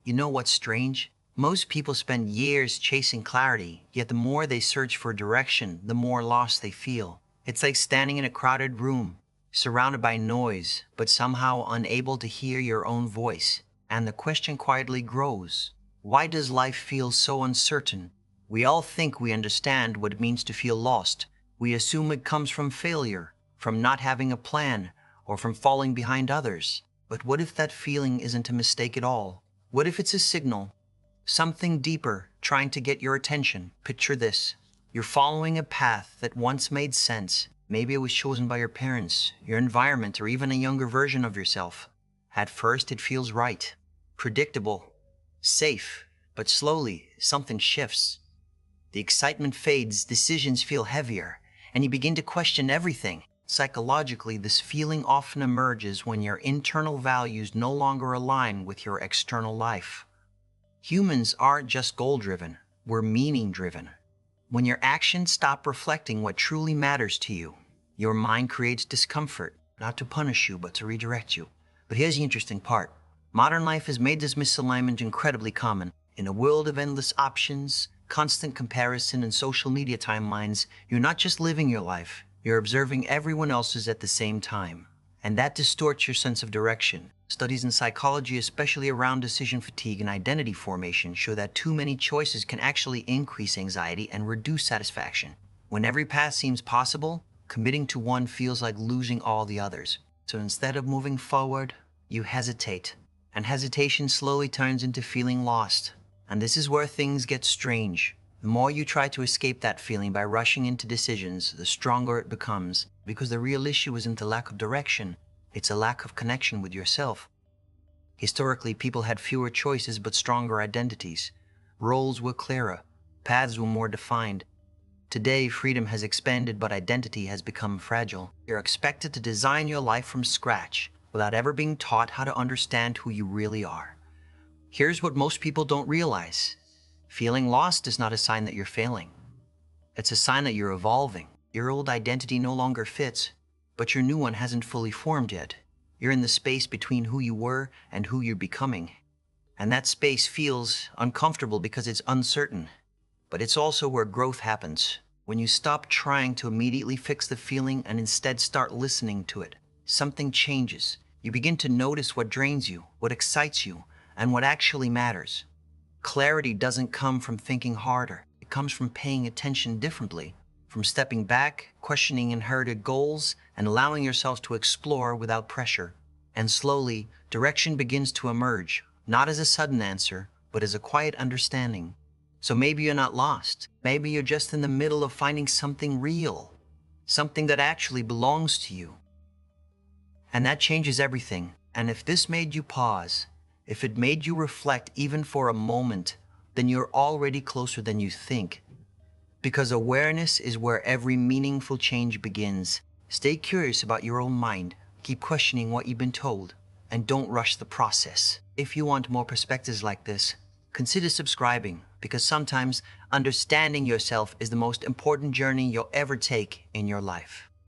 You know what's strange? Most people spend years chasing clarity, yet the more they search for direction, the more lost they feel. It's like standing in a crowded room, surrounded by noise, but somehow unable to hear your own voice. And the question quietly grows: why does life feel so uncertain? We all think we understand what it means to feel lost. We assume it comes from failure, from not having a plan, or from falling behind others. But what if that feeling isn't a mistake at all? What if it's a signal? Something deeper, trying to get your attention. Picture this. You're following a path that once made sense. Maybe it was chosen by your parents, your environment, or even a younger version of yourself. At first, it feels right, predictable, safe, but slowly, something shifts. The excitement fades, decisions feel heavier, and you begin to question everything. Psychologically, this feeling often emerges when your internal values no longer align with your external life. Humans aren't just goal-driven, we're meaning-driven. When your actions stop reflecting what truly matters to you, your mind creates discomfort, not to punish you, but to redirect you. But here's the interesting part. Modern life has made this misalignment incredibly common. In a world of endless options, constant comparison, and social media timelines, you're not just living your life, you're observing everyone else's at the same time. And that distorts your sense of direction. Studies in psychology, especially around decision fatigue and identity formation, show that too many choices can actually increase anxiety and reduce satisfaction. When every path seems possible, committing to one feels like losing all the others. So instead of moving forward, you hesitate. And hesitation slowly turns into feeling lost. And this is where things get strange. The more you try to escape that feeling by rushing into decisions, the stronger it becomes. Because the real issue isn't a lack of direction, it's a lack of connection with yourself. Historically, people had fewer choices but stronger identities. Roles were clearer, paths were more defined. Today, freedom has expanded, but identity has become fragile. You're expected to design your life from scratch without ever being taught how to understand who you really are. Here's what most people don't realize. Feeling lost is not a sign that you're failing. It's a sign that you're evolving. Your old identity no longer fits, but your new one hasn't fully formed yet. You're in the space between who you were and who you're becoming. And that space feels uncomfortable because it's uncertain. But it's also where growth happens. When you stop trying to immediately fix the feeling and instead start listening to it, something changes. You begin to notice what drains you, what excites you, and what actually matters. Clarity doesn't come from thinking harder. It comes from paying attention differently, from stepping back, questioning inherited goals, and allowing yourself to explore without pressure. And slowly, direction begins to emerge, not as a sudden answer, but as a quiet understanding. So maybe you're not lost. Maybe you're just in the middle of finding something real, something that actually belongs to you. And that changes everything. And if this made you pause, if it made you reflect even for a moment, then you're already closer than you think. Because awareness is where every meaningful change begins. Stay curious about your own mind. Keep questioning what you've been told. And don't rush the process. If you want more perspectives like this, consider subscribing, because sometimes understanding yourself is the most important journey you'll ever take in your life.